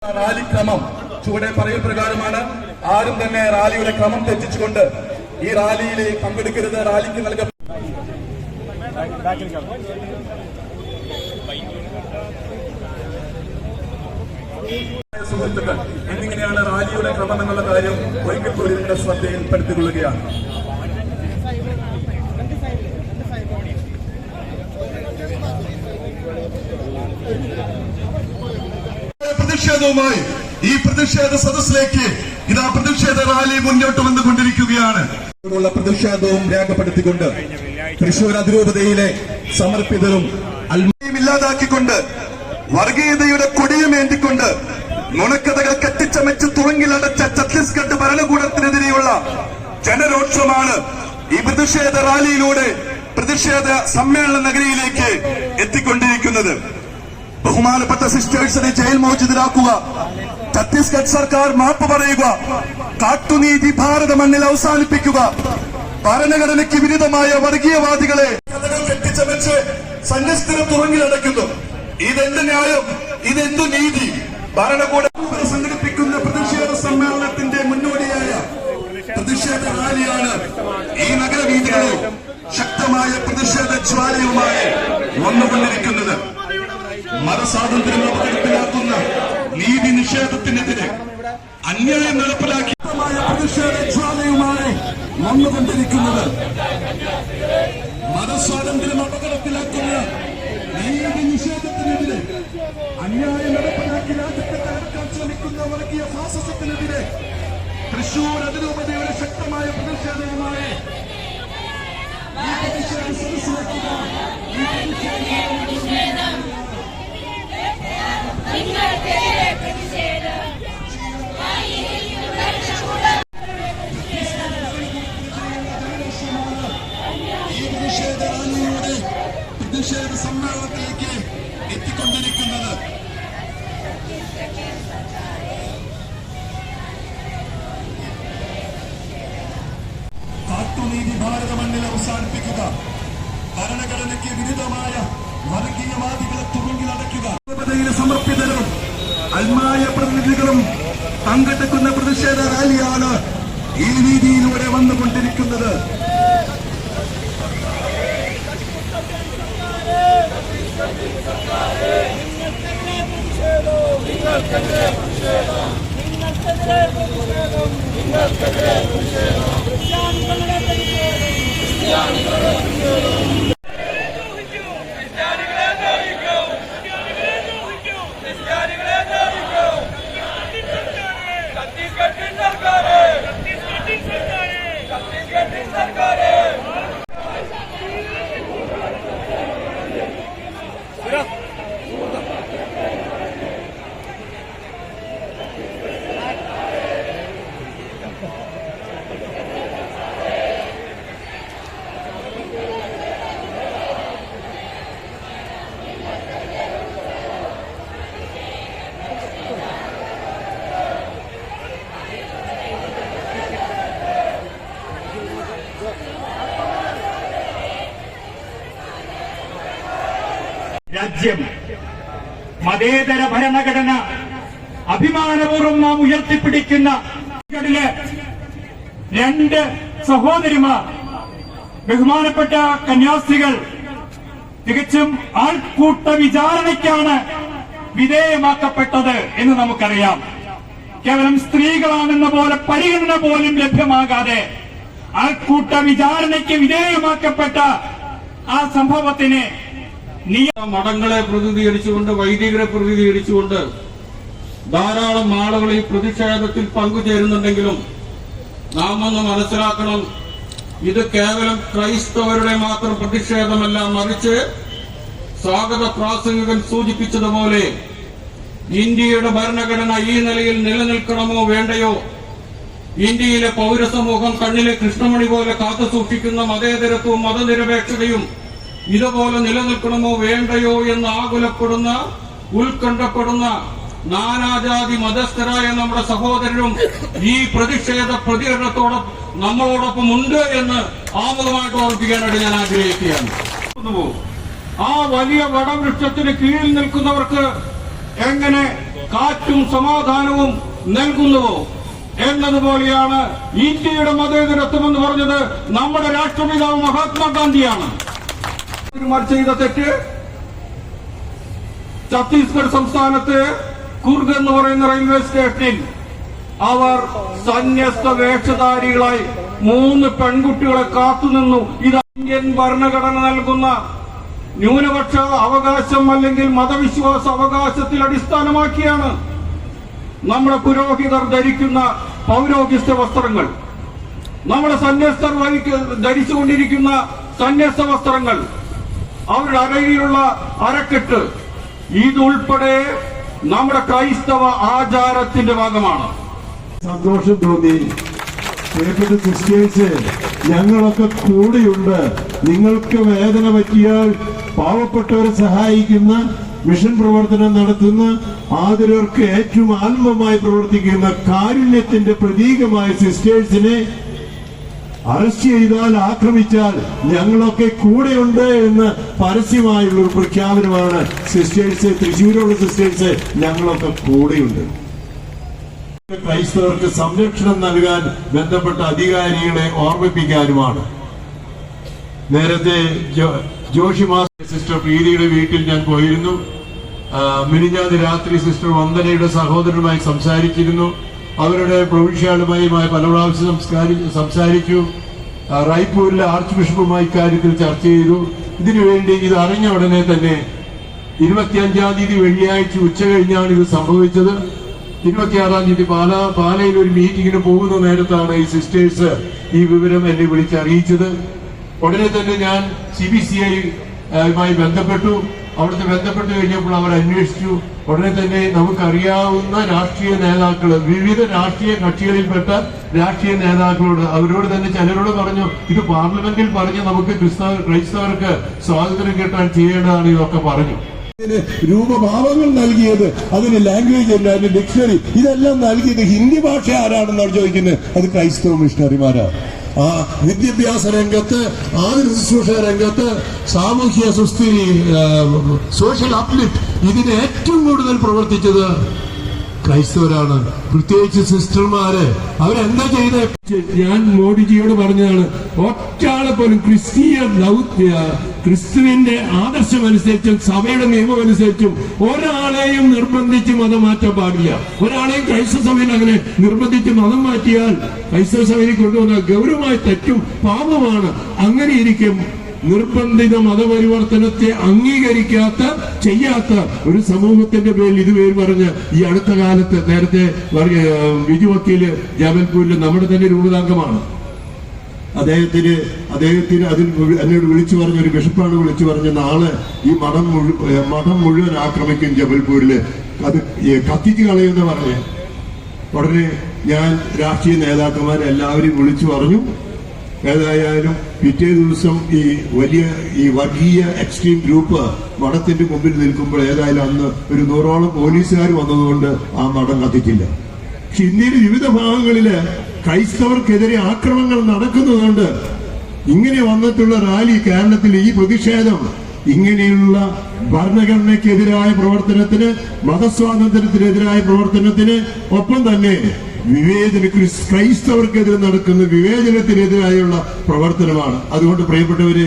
Rally ക്രമം ചുവടെ പറയൽ പ്രകാരമാണ്. ആരും തന്നെ റാലിയുടെ ക്രമം തെറ്റിച്ചുകൊണ്ട് ഈ റാലിയിൽ പങ്കെടുക്കരുത്. റാലിക്ക് നൽകപ്പെട്ട സുഹൃത്തുക്കൾ എന്നിങ്ങനെയാണ് റാലിയുടെ ക്രമം എന്നുള്ള കാര്യം ഒരിക്കൽ കൂടി നിങ്ങളുടെ ശ്രദ്ധയിൽപ്പെടുത്തിക്കൊള്ളുകയാണ്. പ്രതിഷേധവുമായി ഈ പ്രതിഷേധ സദസ്സിലേക്ക് ഇതാ പ്രതിഷേധ റാലി മുന്നോട്ട് വന്നുകൊണ്ടിരിക്കുകയാണ്. പ്രതിഷേധവും രേഖപ്പെടുത്തിക്കൊണ്ട് തൃശൂർ അതിരൂപതയിലെ സമർപ്പിതരും അൽമയും ഇല്ലാതാക്കിക്കൊണ്ട് വർഗീയതയുടെ കൊടിയുമേന്തിക്കൊണ്ട് നുണക്കഥകൾ കെട്ടിച്ചമച്ച് തുറങ്കിലടച്ച ഛത്തീസ്ഗഡ് ഭരണകൂടത്തിനെതിരെയുള്ള ജനരോക്ഷമാണ് ഈ പ്രതിഷേധ റാലിയിലൂടെ പ്രതിഷേധ സമ്മേളന നഗരിയിലേക്ക് എത്തിക്കൊണ്ടിരിക്കുന്നത്. ബഹുമാനപ്പെട്ട സിസ്റ്റേഴ്സിനെ ജയിൽ മോചിതരാക്കുക, ഛത്തീസ്ഗഡ് സർക്കാർ മാപ്പ് പറയുക, കാട്ടുനീതി ഭാരത മണ്ണിൽ അവസാനിപ്പിക്കുക, ഭരണഘടനയ്ക്ക് വിരുദ്ധമായ വർഗീയവാദികളെ കഥകൾ കെട്ടിച്ചമച്ച് സന്യസ്തരെ തുറങ്ങിലടയ്ക്കുന്നു. ഇതെന്ത് ന്യായം? ഇതെന്തു നീതി? ഭരണകൂടം സംഘടിപ്പിക്കുന്ന പ്രതിഷേധ സമ്മേളനത്തിന്റെ മുന്നോടിയായ പ്രതിഷേധ റാലിയാണ് ഈ നഗരവീഥികളിൽ ശക്തമായ പ്രതിഷേധ ജ്വാലയുമായി വന്നുകൊണ്ടിരിക്കുന്നത്. മതസ്വാതന്ത്ര്യം അപകടത്തിലാക്കുന്ന നീതി നിഷേധത്തിനെതിരെ അന്യായം നടപ്പിലാക്കി പ്രതിഷേധ ജ്വാലയുമായി വന്നുകൊണ്ടിരിക്കുന്നത്. മതസ്വാതന്ത്ര്യം അപകടത്തിലാക്കുന്ന നീതി നിഷേധത്തിനെതിരെ അന്യായം നടപ്പിലാക്കി രാജ്യത്തെ തകർക്കാൻ ശ്രമിക്കുന്ന വർഗീയ ഫാസിസത്തിനെതിരെ തൃശൂർ അതിരൂപതയുടെ ശക്തമായ പ്രതിഷേധവുമായി ഈ പ്രതിഷേധ സദസ്സിലേക്ക് പ്രതിഷേധ സമ്മേളനത്തിലേക്ക് എത്തിക്കൊണ്ടിരിക്കുന്നത്. കാട്ടുനീതി ഭാരത മണ്ണിൽ അവസാനിപ്പിക്കുക, ഭരണഘടനയ്ക്ക് വിരുദ്ധമായ വർഗീയവാദികളെ തുറങ്കിലടയ്ക്കുക. സമർപ്പിതരും അൽമായ പ്രതിനിധികളും പങ്കെടുക്കുന്ന പ്രതിഷേധ റാലിയാണ് ഈ രീതിയിലൂടെ വന്നുകൊണ്ടിരിക്കുന്നത്. രാജ്യം മതേതര ഭരണഘടന അഭിമാനപൂർവ്വം നാം ഉയർത്തിപ്പിടിക്കുന്ന രണ്ട് സഹോദരിമാർ, ബഹുമാനപ്പെട്ട കന്യാസ്ത്രീകൾ തികച്ചും ആൾക്കൂട്ട വിചാരണയ്ക്കാണ് വിധേയമാക്കപ്പെട്ടത് എന്ന് നമുക്കറിയാം. കേവലം സ്ത്രീകളാണെന്ന പോലെ പരിഗണന പോലും ലഭ്യമാകാതെ ആൾക്കൂട്ട വിചാരണയ്ക്ക് വിധേയമാക്കപ്പെട്ട ആ സംഭവത്തിന് മഠങ്ങളെ പ്രതിനിധീകരിച്ചുകൊണ്ട് വൈദികരെ പ്രതിനിധീകരിച്ചുകൊണ്ട് ധാരാളം ആളുകൾ ഈ പ്രതിഷേധത്തിൽ പങ്കുചേരുന്നുണ്ടെങ്കിലും നാം ഒന്ന് മനസ്സിലാക്കണം, ഇത് കേവലം ക്രൈസ്തവരുടെ മാത്രം പ്രതിഷേധമല്ല, മറിച്ച് സ്വാഗത പ്രാസംഗികൻ സൂചിപ്പിച്ചതുപോലെ ഇന്ത്യയുടെ ഭരണഘടന ഈ നിലയിൽ നിലനിൽക്കണമോ വേണ്ടയോ, ഇന്ത്യയിലെ പൗരസമൂഹം കണ്ണിലെ കൃഷ്ണമണി പോലെ കാത്തുസൂക്ഷിക്കുന്ന മതേതരത്വവും മതനിരപേക്ഷതയും ഇതുപോലെ നിലനിൽക്കണമോ വേണ്ടയോ എന്ന് ആകുലപ്പെടുന്ന ഉത്കണ്ഠപ്പെടുന്ന നാനാജാതി മതസ്ഥരായ നമ്മുടെ സഹോദരരും ഈ പ്രതിഷേധ പ്രതികരണത്തോടൊപ്പം നമ്മളോടൊപ്പം ഉണ്ട് എന്ന് ആമുഖമായിട്ട് ഓർമ്മിപ്പിക്കാനായിട്ട് ഞാൻ ആഗ്രഹിക്കുകയാണ്. ആ വലിയ വടവൃക്ഷത്തിന് കീഴിൽ നിൽക്കുന്നവർക്ക് എങ്ങനെ കാറ്റും സമാധാനവും നൽകുന്നുവോ എന്നതുപോലെയാണ് ഇന്ത്യയുടെ മതേതരത്വം എന്ന് പറഞ്ഞത് നമ്മുടെ രാഷ്ട്രപിതാവ് മഹാത്മാഗാന്ധിയാണ്. ചെയ്ത തെറ്റ് ഛത്തീസ്ഗഡ് സംസ്ഥാനത്ത് കുർഗ് എന്ന് പറയുന്ന റെയിൽവേ സ്റ്റേഷനിൽ അവർ സന്യസ്ത വേഷധാരികളായി 3 പെൺകുട്ടികളെ കാത്തുനിന്നു. ഇത് ഇന്ത്യൻ ഭരണഘടന നൽകുന്ന ന്യൂനപക്ഷ അവകാശം അല്ലെങ്കിൽ മതവിശ്വാസ അവകാശത്തിൽ അടിസ്ഥാനമാക്കിയാണ് നമ്മുടെ പുരോഹിതർ ധരിക്കുന്ന പൗരോഹിത്യ വസ്ത്രങ്ങൾ, നമ്മുടെ സന്യസ്തർ ധരിച്ചുകൊണ്ടിരിക്കുന്ന സന്യസ്ത വസ്ത്രങ്ങൾ, അവരുടെ അരയിലുള്ള അരക്കെട്ട്, ഇതുൾപ്പെടെ നമ്മുടെ ക്രൈസ്തവ ആചാരത്തിന്റെ ഭാഗമാണ്. സന്തോഷം തോന്നി. പ്രിയപ്പെട്ട സിസ്റ്റേഴ്സ്, ഞങ്ങളൊക്കെ കൂടെയുണ്ട്. നിങ്ങൾക്ക് വേദന പറ്റിയാൽ പാവപ്പെട്ടവരെ സഹായിക്കുന്ന, മിഷൻ പ്രവർത്തനം നടത്തുന്ന, ആദരവർക്ക് ഏറ്റവും ആത്മമായി പ്രവർത്തിക്കുന്ന കാരുണ്യത്തിന്റെ പ്രതീകമായ സിസ്റ്റേഴ്സിനെ അറസ്റ്റ് ചെയ്താൽ, ആക്രമിച്ചാൽ ഞങ്ങളൊക്കെ കൂടെയുണ്ട് എന്ന് പരസ്യമായുള്ള ഒരു പ്രഖ്യാപനമാണ് സിസ്റ്റേഴ്സ്, തൃശ്ശൂരുള്ള സിസ്റ്റേഴ്സ് ഞങ്ങളൊക്കെ കൂടെയുണ്ട്. ക്രൈസ്തവർക്ക് സംരക്ഷണം നൽകാൻ ബന്ധപ്പെട്ട അധികാരികളെ ഓർമ്മിപ്പിക്കാനുമാണ്. നേരത്തെ ജോഷിമാ സിസ്റ്റർ പ്രീതിയുടെ വീട്ടിൽ ഞാൻ പോയിരുന്നു. മിനിഞ്ഞാന്ന് രാത്രി സിസ്റ്റർ വന്ദനയുടെ സഹോദരനുമായി സംസാരിച്ചിരുന്നു. അവരുടെ പ്രൊവിൻഷ്യാളുമായി പല പ്രാവശ്യം സംസാരിച്ചു. റായ്പൂരിലെ ആർച്ച് ബിഷപ്പുമായി കാര്യത്തിൽ ചർച്ച ചെയ്തു. ഇതിനുവേണ്ടി ഇത് അറിഞ്ഞ ഉടനെ തന്നെ 25-ാം തീയതി വെള്ളിയാഴ്ച ഉച്ച കഴിഞ്ഞാണ് ഇത് സംഭവിച്ചത്. 26-ാം തീയതി പാലയിൽ ഒരു മീറ്റിംഗിന് പോകുന്ന നേരത്താണ് ഈ സിസ്റ്റേഴ്സ് ഈ വിവരം എന്നെ വിളിച്ചറിയിച്ചത്. ഉടനെ തന്നെ ഞാൻ CBCI ബന്ധപ്പെട്ടു. അവിടുത്തെ ബന്ധപ്പെട്ട് കഴിഞ്ഞപ്പോൾ അവർ അന്വേഷിച്ചു. ഉടനെ തന്നെ നമുക്കറിയാവുന്ന രാഷ്ട്രീയ നേതാക്കള്, വിവിധ രാഷ്ട്രീയ കക്ഷികളിൽപ്പെട്ട രാഷ്ട്രീയ നേതാക്കളോട്, അവരോട് തന്നെ ചിലരോട് പറഞ്ഞു, ഇത് പാർലമെന്റിൽ പറഞ്ഞ് നമുക്ക് ക്രൈസ്തവർക്ക് സ്വാതന്ത്ര്യം കിട്ടാൻ ചെയ്യേണ്ടതാണ് ഇതൊക്കെ പറഞ്ഞു. രൂപഭാവങ്ങൾ നൽകിയത്, അതിന് ലാംഗ്വേജ് ഉണ്ട്, അതിന് ഡിക്ഷണറി, ഇതെല്ലാം നൽകിയത് ഹിന്ദി ഭാഷ ആരാണെന്നാണ് ചോദിക്കുന്നത്. അത് ക്രൈസ്തവ മിഷണറിമാരാണ്. ആ വിദ്യാഭ്യാസ രംഗത്ത്, ആതുര ശുശ്രൂഷ രംഗത്ത്, സാമൂഹ്യ സുസ്ഥിതി, സോഷ്യൽ അപ്ലിഫ്റ്റ്, ഇതിന് ഏറ്റവും കൂടുതൽ പ്രവർത്തിച്ചത് ക്രൈസ്തവരാണ്. പ്രത്യേകിച്ച് സിസ്റ്റർമാര്. അവരെന്താ ചെയ്തത്? ഞാൻ മോഡിജിയോട് പറഞ്ഞതാണ്, ഒറ്റാളെ പോലും ക്രിസ്തുവിന്റെ ആദർശമനുസരിച്ചും സഭയുടെ നിയമമനുസരിച്ചും ഒരാളെയും നിർബന്ധിച്ച് മതം മാറ്റാൻ പാടില്ല. ഒരാളെയും ക്രൈസ്തവ സഭയിൽ അങ്ങനെ നിർബന്ധിച്ച് മതം മാറ്റിയാൽ ക്രൈസ്തവ സഭയിൽ കൊണ്ടുവന്ന ഗൗരവമായ തെറ്റും പാപമാണ്. അങ്ങനെ ഇരിക്കും നിർബന്ധിത മതപരിവർത്തനത്തെ അംഗീകരിക്കാത്ത, ചെയ്യാത്ത ഒരു സമൂഹത്തിന്റെ പേരിൽ ഇതുപേര് പറഞ്ഞ് ഈ അടുത്ത കാലത്ത്, നേരത്തെ ബിജു വക്കീല് ജബൽപൂരിൽ നമ്മുടെ തന്നെ രൂപതാംഗമാണ്. അദ്ദേഹത്തിന് അതിൽ എന്നോട് വിളിച്ചു പറഞ്ഞ ഒരു ബിഷപ്പാണ് വിളിച്ചു പറഞ്ഞ, നാളെ ഈ മഠം മുഴുവൻ ആക്രമിക്കും ജബൽപൂരില്, അത് കത്തിച്ചു കളയുമെന്ന് പറഞ്ഞ്. ഉടനെ ഞാൻ രാഷ്ട്രീയ നേതാക്കന്മാരെല്ലാവരെയും വിളിച്ചു പറഞ്ഞു. ഏതായാലും പിറ്റേ ദിവസം ഈ വർഗീയ എക്സ്ട്രീം ഗ്രൂപ്പ് മഠത്തിന്റെ മുമ്പിൽ നിൽക്കുമ്പോൾ ഏതായാലും അന്ന് ഒരു 100ഓളം പോലീസുകാർ വന്നതുകൊണ്ട് ആ മഠം കത്തിച്ചില്ല. പക്ഷെ ഇന്ത്യയിലെ വിവിധ ഭാഗങ്ങളില് ക്രൈസ്തവർക്കെതിരെ ആക്രമണങ്ങൾ നടക്കുന്നതുകൊണ്ട് ഇങ്ങനെ വന്നിട്ടുള്ള റാലി, കേരളത്തിൽ ഈ പ്രതിഷേധം ഇങ്ങനെയുള്ള ഭരണഘടനയ്ക്കെതിരായ പ്രവർത്തനത്തിന്, മതസ്വാതന്ത്ര്യത്തിനെതിരായ പ്രവർത്തനത്തിന്, ഒപ്പം തന്നെ ക്രൈസ്തവർക്കെതിരെ നടക്കുന്ന വിവേചനത്തിനെതിരായുള്ള പ്രവർത്തനമാണ്. അതുകൊണ്ട് പ്രിയപ്പെട്ടവര്,